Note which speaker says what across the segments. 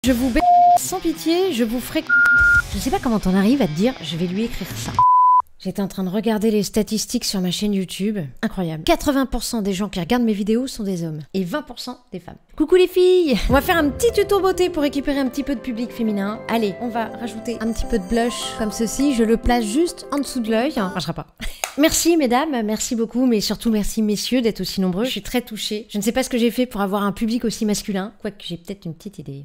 Speaker 1: Je vous baisse sans pitié, je vous ferai... Je sais pas comment t'en arrives à te dire, je vais lui écrire ça. J'étais en train de regarder les statistiques sur ma chaîne YouTube. Incroyable. 80% des gens qui regardent mes vidéos sont des hommes. Et 20% des femmes. Coucou les filles! On va faire un petit tuto beauté pour récupérer un petit peu de public féminin. Allez, on va rajouter un petit peu de blush comme ceci. Je le place juste en dessous de l'œil. Ça marchera pas. Merci mesdames, merci beaucoup, mais surtout merci messieurs d'être aussi nombreux. Je suis très touchée. Je ne sais pas ce que j'ai fait pour avoir un public aussi masculin, quoique j'ai peut-être une petite idée.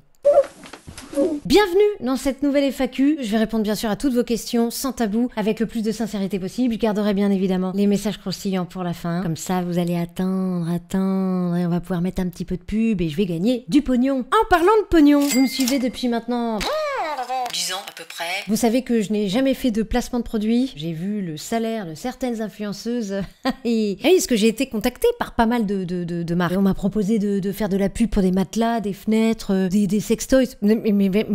Speaker 1: Bienvenue dans cette nouvelle FAQ. Je vais répondre bien sûr à toutes vos questions sans tabou, avec le plus de sincérité possible. Je garderai bien évidemment les messages croustillants pour la fin. Comme ça, vous allez attendre, et on va pouvoir mettre un petit peu de pub et je vais gagner du pognon. En parlant de pognon, vous me suivez depuis maintenant 10 ans à peu près. Vous savez que je n'ai jamais fait de placement de produits. J'ai vu le salaire de certaines influenceuses. Et est-ce que j'ai été contactée par pas mal de marques. On m'a proposé de faire de la pub pour des matelas, des fenêtres, des sextoys.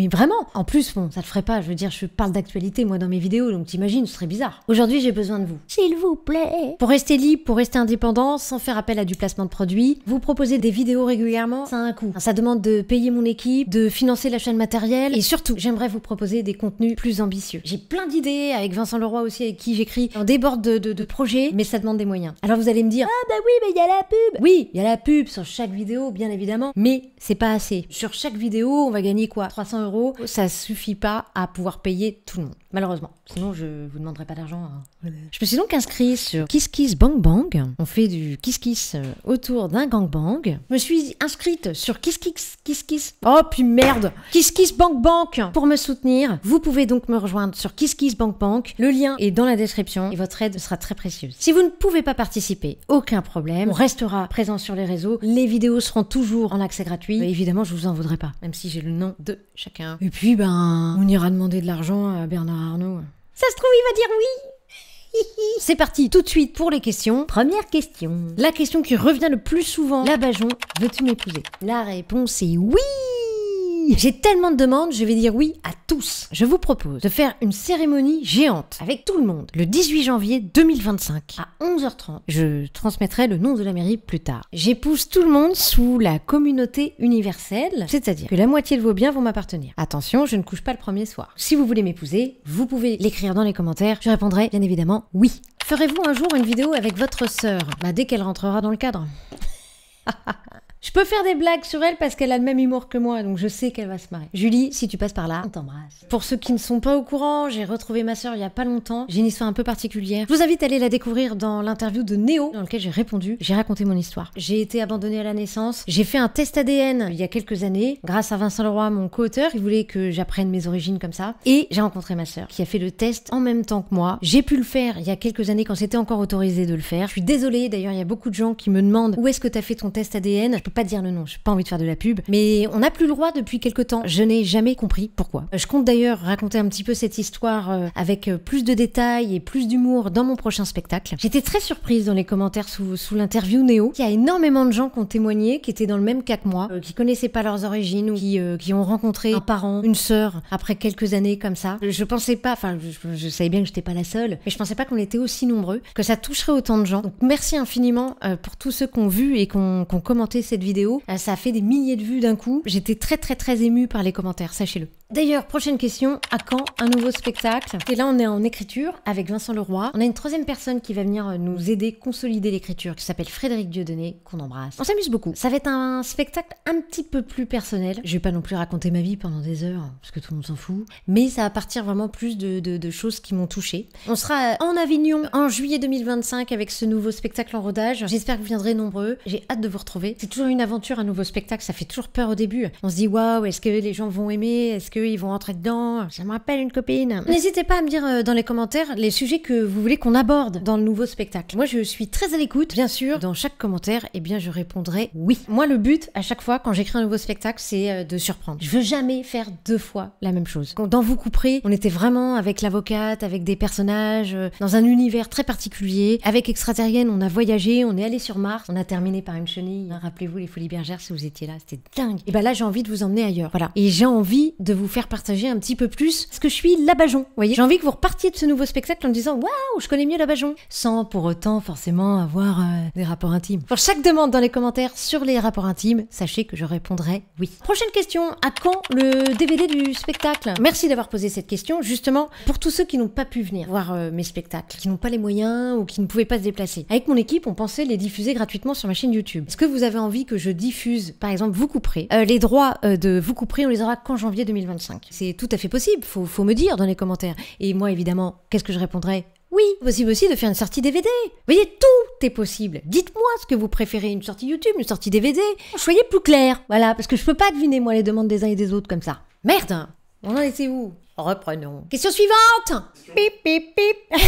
Speaker 1: Mais vraiment, en plus, bon, ça le ferait pas. Je veux dire, je parle d'actualité moi dans mes vidéos, donc t'imagines, ce serait bizarre. Aujourd'hui, j'ai besoin de vous. S'il vous plaît. Pour rester libre, pour rester indépendant, sans faire appel à du placement de produits, vous proposez des vidéos régulièrement, ça a un coût. Ça demande de payer mon équipe, de financer l'achat de matériel, et surtout, j'aimerais vous proposer des contenus plus ambitieux. J'ai plein d'idées, avec Vincent Leroy aussi, avec qui j'écris. On déborde de projets, mais ça demande des moyens. Alors vous allez me dire, ah bah oui, mais il y a la pub. Oui, il y a la pub sur chaque vidéo, bien évidemment, mais c'est pas assez. Sur chaque vidéo, on va gagner quoi? 300 €. Ça suffit pas à pouvoir payer tout le monde, malheureusement. Sinon, je vous demanderai pas d'argent. Hein. Voilà. Je me suis donc inscrite sur KissKissBankBank. On fait du kiss-kiss autour d'un gangbang. Je me suis inscrite sur KissKiss. Oh, puis merde! KissKissBankBank. Pour me soutenir, vous pouvez donc me rejoindre sur KissKissBankBank. Le lien est dans la description et votre aide sera très précieuse. Si vous ne pouvez pas participer, aucun problème. On restera présent sur les réseaux. Les vidéos seront toujours en accès gratuit. Évidemment, je vous en voudrais pas, même si j'ai le nom de chacun. Et puis, on ira demander de l'argent à Bernard Arnault. Ça se trouve, il va dire oui. C'est parti, tout de suite pour les questions. Première question. La question qui revient le plus souvent. La Bajon, veux-tu m'épouser? La réponse est oui. J'ai tellement de demandes, je vais dire oui à tous. Je vous propose de faire une cérémonie géante avec tout le monde le 18 janvier 2025 à 11h30. Je transmettrai le nom de la mairie plus tard. J'épouse tout le monde sous la communauté universelle, c'est-à-dire que la moitié de vos biens vont m'appartenir. Attention, je ne couche pas le premier soir. Si vous voulez m'épouser, vous pouvez l'écrire dans les commentaires. Je répondrai bien évidemment oui. Ferez-vous un jour une vidéo avec votre sœur? Dès qu'elle rentrera dans le cadre. Je peux faire des blagues sur elle parce qu'elle a le même humour que moi, donc je sais qu'elle va se marrer. Julie, si tu passes par là, on t'embrasse. Pour ceux qui ne sont pas au courant, j'ai retrouvé ma sœur il y a pas longtemps. J'ai une histoire un peu particulière. Je vous invite à aller la découvrir dans l'interview de Néo, dans lequel j'ai répondu. J'ai raconté mon histoire. J'ai été abandonnée à la naissance. J'ai fait un test ADN il y a quelques années, grâce à Vincent Leroy, mon co-auteur, qui voulait que j'apprenne mes origines comme ça. Et j'ai rencontré ma sœur, qui a fait le test en même temps que moi. J'ai pu le faire il y a quelques années quand c'était encore autorisé de le faire. Je suis désolée, d'ailleurs, il y a beaucoup de gens qui me demandent où est-ce que t'as fait ton test ADN. Je peux pas te dire le nom, j'ai pas envie de faire de la pub, mais on n'a plus le droit depuis quelques temps. Je n'ai jamais compris pourquoi. Je compte d'ailleurs raconter un petit peu cette histoire avec plus de détails et plus d'humour dans mon prochain spectacle. J'étais très surprise dans les commentaires sous l'interview Néo. Il y a énormément de gens qui ont témoigné, qui étaient dans le même cas que moi, qui connaissaient pas leurs origines ou qui ont rencontré un parent, une sœur après quelques années comme ça. Je pensais pas, enfin je savais bien que j'étais pas la seule, mais je pensais pas qu'on était aussi nombreux, que ça toucherait autant de gens. Donc merci infiniment pour tous ceux qui ont vu et qui ont commenté cette vidéo. Ça a fait des milliers de vues d'un coup. J'étais très émue par les commentaires, sachez-le. D'ailleurs, prochaine question, à quand un nouveau spectacle? Et là, on est en écriture avec Vincent Leroy. On a une troisième personne qui va venir nous aider, consolider l'écriture, qui s'appelle Frédéric Dieudonné, qu'on embrasse. On s'amuse beaucoup. Ça va être un spectacle un petit peu plus personnel. Je vais pas non plus raconter ma vie pendant des heures, parce que tout le monde s'en fout. Mais ça va partir vraiment plus de choses qui m'ont touchée. On sera en Avignon en juillet 2025 avec ce nouveau spectacle en rodage. J'espère que vous viendrez nombreux. J'ai hâte de vous retrouver. C'est toujours une aventure, un nouveau spectacle. Ça fait toujours peur au début. On se dit, waouh, est-ce que les gens vont aimer? Est-ce qu'ils vont rentrer dedans? Ça me rappelle une copine. N'hésitez pas à me dire dans les commentaires les sujets que vous voulez qu'on aborde dans le nouveau spectacle. Moi, je suis très à l'écoute. Bien sûr, dans chaque commentaire, eh bien, je répondrai oui. Moi, le but, à chaque fois, quand j'écris un nouveau spectacle, c'est de surprendre. Je veux jamais faire 2 fois la même chose. Dans Vous couperez, on était vraiment avec l'avocate, avec des personnages, dans un univers très particulier. Avec Extraterrienne, on a voyagé, on est allé sur Mars, on a terminé par une chenille. Rappelez-vous les Folies Bergères si vous étiez là, c'était dingue. Et là, j'ai envie de vous emmener ailleurs. Voilà. Et j'ai envie de vous faire partager un petit peu plus ce que je suis Labajon. Vous voyez, j'ai envie que vous repartiez de ce nouveau spectacle en me disant waouh, je connais mieux Labajon, sans pour autant forcément avoir des rapports intimes. Pour chaque demande dans les commentaires sur les rapports intimes, sachez que je répondrai oui. Prochaine question, à quand le DVD du spectacle? Merci d'avoir posé cette question, justement, pour tous ceux qui n'ont pas pu venir voir mes spectacles, qui n'ont pas les moyens ou qui ne pouvaient pas se déplacer. Avec mon équipe, on pensait les diffuser gratuitement sur ma chaîne YouTube. Est-ce que vous avez envie que je diffuse, par exemple, Vous couperez? Les droits de Vous couperez, on les aura qu'en janvier 2025. C'est tout à fait possible, faut me dire dans les commentaires. Et moi, évidemment, qu'est-ce que je répondrai? Oui, possible aussi de faire une sortie DVD. Vous voyez, tout est possible. Dites-moi ce que vous préférez, une sortie YouTube, une sortie DVD. Soyez plus clair, voilà, parce que je peux pas deviner, moi, les demandes des uns et des autres comme ça. Merde, on en était où? Reprenons. Question suivante. Pip, pip, pip.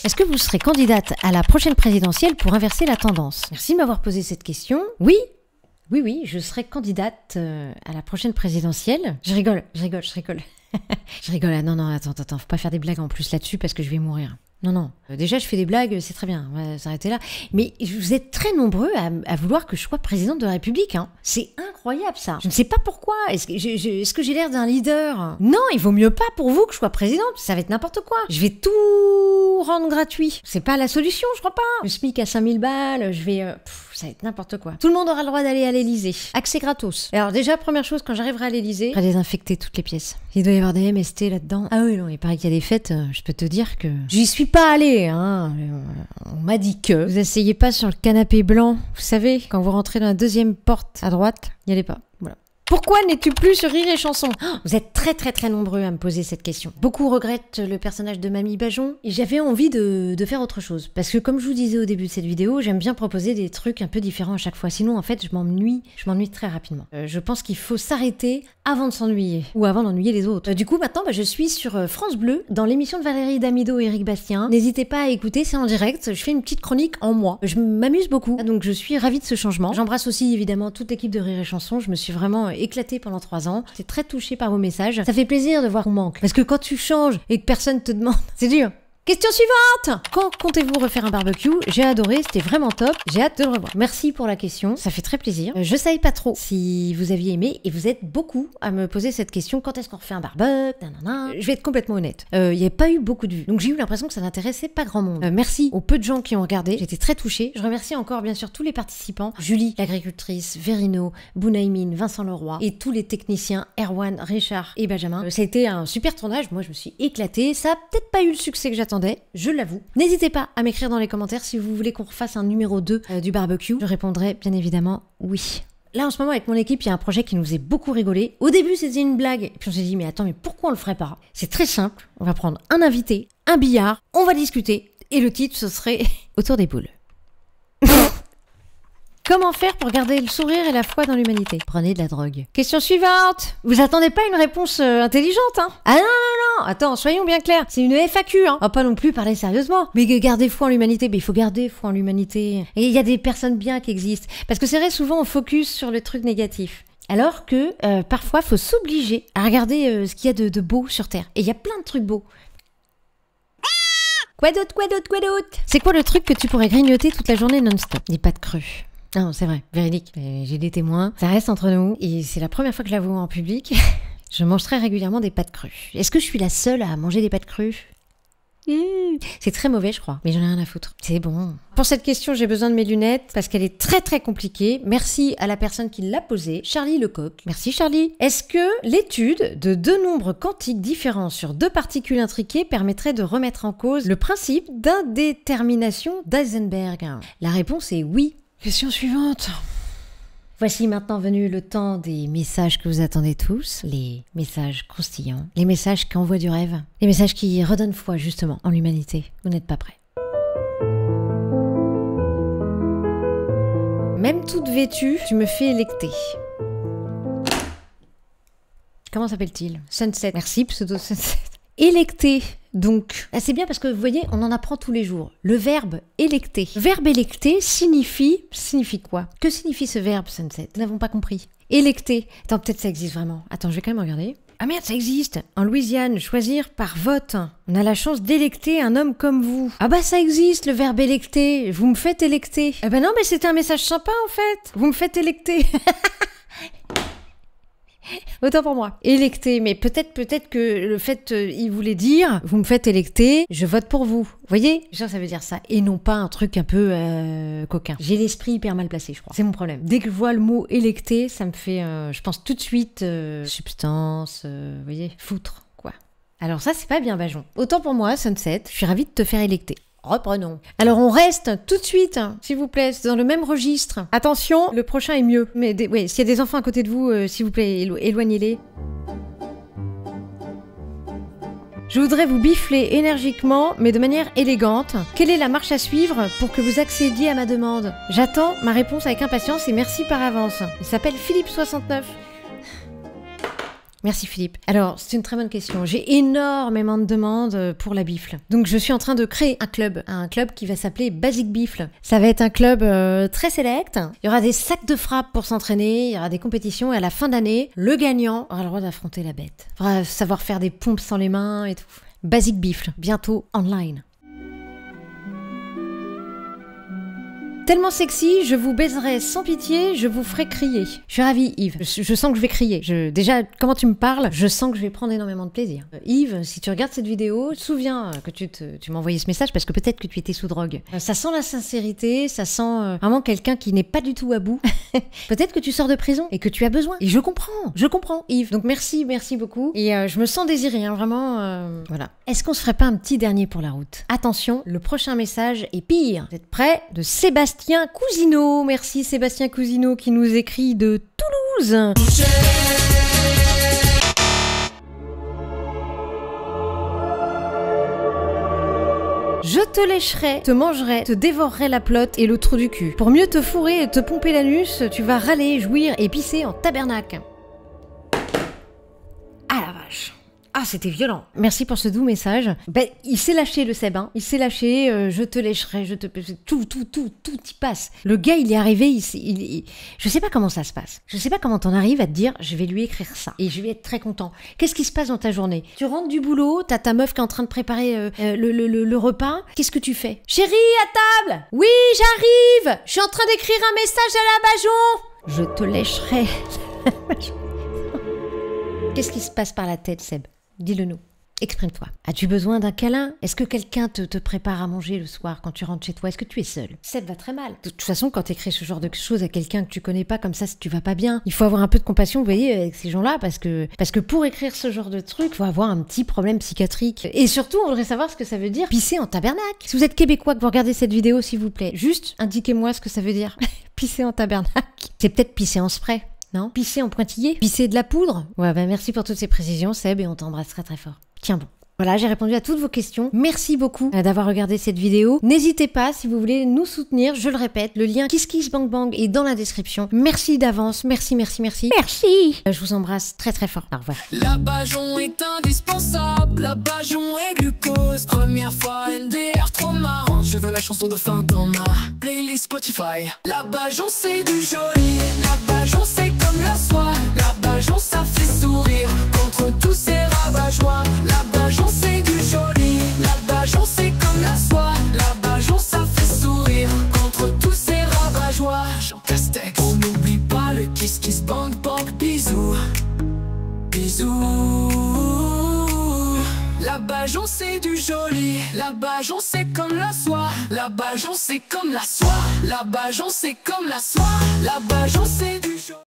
Speaker 1: Est-ce que vous serez candidate à la prochaine présidentielle pour inverser la tendance? Merci de m'avoir posé cette question. Oui, je serai candidate à la prochaine présidentielle. Je rigole. Je rigole. Ah, non, attends, faut pas faire des blagues en plus là-dessus parce que je vais mourir. Non. Déjà, je fais des blagues, c'est très bien, on va s'arrêter là. Mais vous êtes très nombreux à vouloir que je sois présidente de la République. Hein. C'est incroyable, ça. Je ne sais pas pourquoi. Est-ce que j'ai l'air d'un leader? Non, il vaut mieux pas pour vous que je sois présidente. Ça va être n'importe quoi. Je vais tout rendre gratuit. C'est pas la solution, je crois pas. Le SMIC à 5000 balles, je vais... ça va être n'importe quoi. Tout le monde aura le droit d'aller à l'Élysée. Accès gratos. Alors déjà, première chose, quand j'arriverai à l'Élysée, je vais désinfecter toutes les pièces. Il doit y avoir des MST là-dedans. Ah oui, non, il paraît qu'il y a des fêtes. Je peux te dire que j'y suis pas allée, hein. On m'a dit que... Vous asseyez pas sur le canapé blanc. Vous savez, quand vous rentrez dans la deuxième porte à droite, n'y allez pas. Voilà. Pourquoi n'es-tu plus sur Rire et Chanson? Vous êtes très nombreux à me poser cette question. Beaucoup regrettent le personnage de Mamie Bajon et j'avais envie de faire autre chose. Parce que comme je vous disais au début de cette vidéo, j'aime bien proposer des trucs un peu différents à chaque fois. Sinon, en fait, je m'ennuie très rapidement. Je pense qu'il faut s'arrêter avant de s'ennuyer ou avant d'ennuyer les autres. Du coup, maintenant, je suis sur France Bleu dans l'émission de Valérie Damido et Eric Bastien. N'hésitez pas à écouter, c'est en direct. Je fais une petite chronique en moi. Je m'amuse beaucoup, donc je suis ravie de ce changement. J'embrasse aussi évidemment toute l'équipe de Rire et Chanson. Je me suis vraiment éclatée pendant 3 ans. J'étais très touchée par vos messages. Ça fait plaisir de voir qu'on manque. Parce que quand tu changes et que personne te demande, c'est dur. Question suivante! Quand comptez-vous refaire un barbecue? J'ai adoré, c'était vraiment top. J'ai hâte de le revoir. Merci pour la question, ça fait très plaisir. Je savais pas trop si vous aviez aimé et vous êtes beaucoup à me poser cette question. Quand est-ce qu'on refait un barbecue? Je vais être complètement honnête. Il n'y a pas eu beaucoup de vues. Donc j'ai eu l'impression que ça n'intéressait pas grand monde. Merci aux peu de gens qui ont regardé. J'étais très touchée. Je remercie encore bien sûr tous les participants. Julie, l'agricultrice, Verino, Bounaïmine, Vincent Leroy et tous les techniciens, Erwan, Richard et Benjamin. Ça a été un super tournage. Moi je me suis éclatée. Ça a peut-être pas eu le succès que j'attendais. Je l'avoue. N'hésitez pas à m'écrire dans les commentaires si vous voulez qu'on refasse un numéro 2 du barbecue. Je répondrai bien évidemment oui. Là en ce moment avec mon équipe, il y a un projet qui nous faisait beaucoup rigoler. Au début c'était une blague, et puis on s'est dit mais attends, mais pourquoi on le ferait pas? C'est très simple, on va prendre un invité, un billard, on va discuter, et le titre ce serait Autour des boules. Comment faire pour garder le sourire et la foi dans l'humanité? Prenez de la drogue. Question suivante. Vous attendez pas une réponse intelligente, hein? Ah non, attends, soyons bien clairs. C'est une FAQ, hein. On va pas non plus parler sérieusement. Mais garder foi en l'humanité, il faut garder foi en l'humanité. Et il y a des personnes bien qui existent. Parce que c'est vrai, souvent on focus sur le truc négatif. Alors que parfois, faut s'obliger à regarder ce qu'il y a de beau sur Terre. Et il y a plein de trucs beaux. Quoi d'autre? C'est quoi le truc que tu pourrais grignoter toute la journée non-stop? Des pâtes crues. Non, c'est vrai, véridique. J'ai des témoins. Ça reste entre nous. Et c'est la première fois que je l'avoue en public. Je mange très régulièrement des pâtes crues. Est-ce que je suis la seule à manger des pâtes crues? C'est très mauvais, je crois. Mais j'en ai rien à foutre. C'est bon. Pour cette question, j'ai besoin de mes lunettes parce qu'elle est très compliquée. Merci à la personne qui l'a posée, Charlie Lecoq. Merci Charlie. Est-ce que l'étude de 2 nombres quantiques différents sur 2 particules intriquées permettrait de remettre en cause le principe d'indétermination d'Heisenberg? La réponse est oui. Question suivante. Voici maintenant venu le temps des messages que vous attendez tous, les messages croustillants, les messages qui envoient du rêve, les messages qui redonnent foi justement en l'humanité. Vous n'êtes pas prêts. Même toute vêtue, tu me fais électer. Comment s'appelle-t-il? Sunset. Merci, pseudo Sunset. Électer, donc. C'est bien parce que vous voyez, on en apprend tous les jours. Le verbe électer. Le verbe électer signifie quoi? Que signifie ce verbe, Sunset? Nous n'avons pas compris. Électer. Attends, peut-être ça existe vraiment. Attends, je vais quand même regarder. Ah merde, ça existe. En Louisiane, choisir par vote. On a la chance d'électer un homme comme vous. Ah bah ça existe, le verbe électer. Vous me faites électer. Eh ben non, mais c'était un message sympa en fait. Vous me faites électer. Autant pour moi. Électer, mais peut-être que le fait, il voulait dire, vous me faites électer, je vote pour vous. Vous voyez? Ça veut dire ça. Et non pas un truc un peu coquin. J'ai l'esprit hyper mal placé, je crois. C'est mon problème. Dès que je vois le mot électer, ça me fait, je pense tout de suite, substance, vous voyez, foutre, quoi. Alors ça, c'est pas bien, Bajon. Autant pour moi, Sunset, je suis ravie de te faire électer. Reprenons. Alors on reste tout de suite, s'il vous plaît, dans le même registre. Attention, le prochain est mieux. Mais ouais, s'il y a des enfants à côté de vous, s'il vous plaît, éloignez-les. Je voudrais vous bifler énergiquement, mais de manière élégante. Quelle est la marche à suivre pour que vous accédiez à ma demande? J'attends ma réponse avec impatience et merci par avance. Il s'appelle Philippe69. Merci Philippe. Alors, c'est une très bonne question. J'ai énormément de demandes pour la bifle. Donc, je suis en train de créer un club qui va s'appeler Basic Bifle. Ça va être un club très select. Il y aura des sacs de frappe pour s'entraîner, il y aura des compétitions et à la fin d'année, le gagnant aura le droit d'affronter la bête. Il faudra savoir faire des pompes sans les mains et tout. Basic Bifle, bientôt online. Tellement sexy, je vous baiserai sans pitié, je vous ferai crier. Je suis ravie, Yves. Je sens que je vais crier. Déjà, comment tu me parles, je sens que je vais prendre énormément de plaisir. Yves, si tu regardes cette vidéo, souviens que tu m'as envoyé ce message parce que peut-être que tu étais sous drogue. Ça sent la sincérité, ça sent vraiment quelqu'un qui n'est pas du tout à bout. Peut-être que tu sors de prison et que tu as besoin. Et je comprends, Yves. Donc merci beaucoup. Et je me sens désirée, hein, vraiment. Voilà. Est-ce qu'on se ferait pas un petit dernier pour la route? Attention, le prochain message est pire. Vous êtes prêts? De Sébastien Cousineau. Merci Sébastien Cousineau qui nous écrit de Toulouse. Je te lécherai, te mangerai, te dévorerai la plotte et le trou du cul. Pour mieux te fourrer et te pomper l'anus, tu vas râler, jouir et pisser en tabernacle. Ah la vache. Ah, c'était violent. Merci pour ce doux message. Ben, il s'est lâché, le Seb, hein. Il s'est lâché, je te lécherai, tout y passe. Le gars, il est arrivé, je sais pas comment ça se passe. Je sais pas comment t'en arrives à te dire, je vais lui écrire ça. Et je vais être très content. Qu'est-ce qui se passe dans ta journée? Tu rentres du boulot, t'as ta meuf qui est en train de préparer le repas. Qu'est-ce que tu fais? Chérie, à table! Oui, j'arrive! Je suis en train d'écrire un message à la Bajon! Je te lécherai. Qu'est-ce qui se passe par la tête, Seb? Dis-le nous. Exprime-toi. As-tu besoin d'un câlin? Est-ce que quelqu'un te prépare à manger le soir quand tu rentres chez toi? Est-ce que tu es seul? Seb va très mal. De toute façon, quand tu écris ce genre de choses à quelqu'un que tu connais pas comme ça, si tu vas pas bien, il faut avoir un peu de compassion, vous voyez, avec ces gens-là, parce que pour écrire ce genre de truc, il faut avoir un petit problème psychiatrique. Et surtout, on voudrait savoir ce que ça veut dire pisser en tabernacle. Si vous êtes québécois, que vous regardez cette vidéo, s'il vous plaît, juste indiquez-moi ce que ça veut dire. Pisser en tabernacle. C'est peut-être pisser en spray. Non? Pisser en pointillé? Pisser de la poudre? Ouais, bah merci pour toutes ces précisions, Seb, et on t'embrasse très très fort. Tiens bon. Voilà, j'ai répondu à toutes vos questions. Merci beaucoup d'avoir regardé cette vidéo. N'hésitez pas, si vous voulez nous soutenir, je le répète, le lien KissKissBankBank est dans la description. Merci d'avance, merci. Merci. Je vous embrasse très très fort. Au revoir.
Speaker 2: La Bajon est indispensable, la Bajon est glucose. Première fois NDR, trop marrant. Je veux la chanson de fin dans ma playlist Spotify. La Bajon c'est du joli, la Bajon c'est comme la soie. La Bajon ça fait sourire contre tous ces rabat-joie. La Bajon c'est du joli, la Bajon c'est comme la soie. La Bajon ça fait sourire contre tous ces rabat-joie. Jean Castex, on n'oublie pas le KissKissBankBank. Bisous, bisous. La Bajon c'est du joli, la Bajon c'est comme la soie. La Bajon c'est comme la soie, la Bajon c'est comme la soie. La Bajon c'est du joli.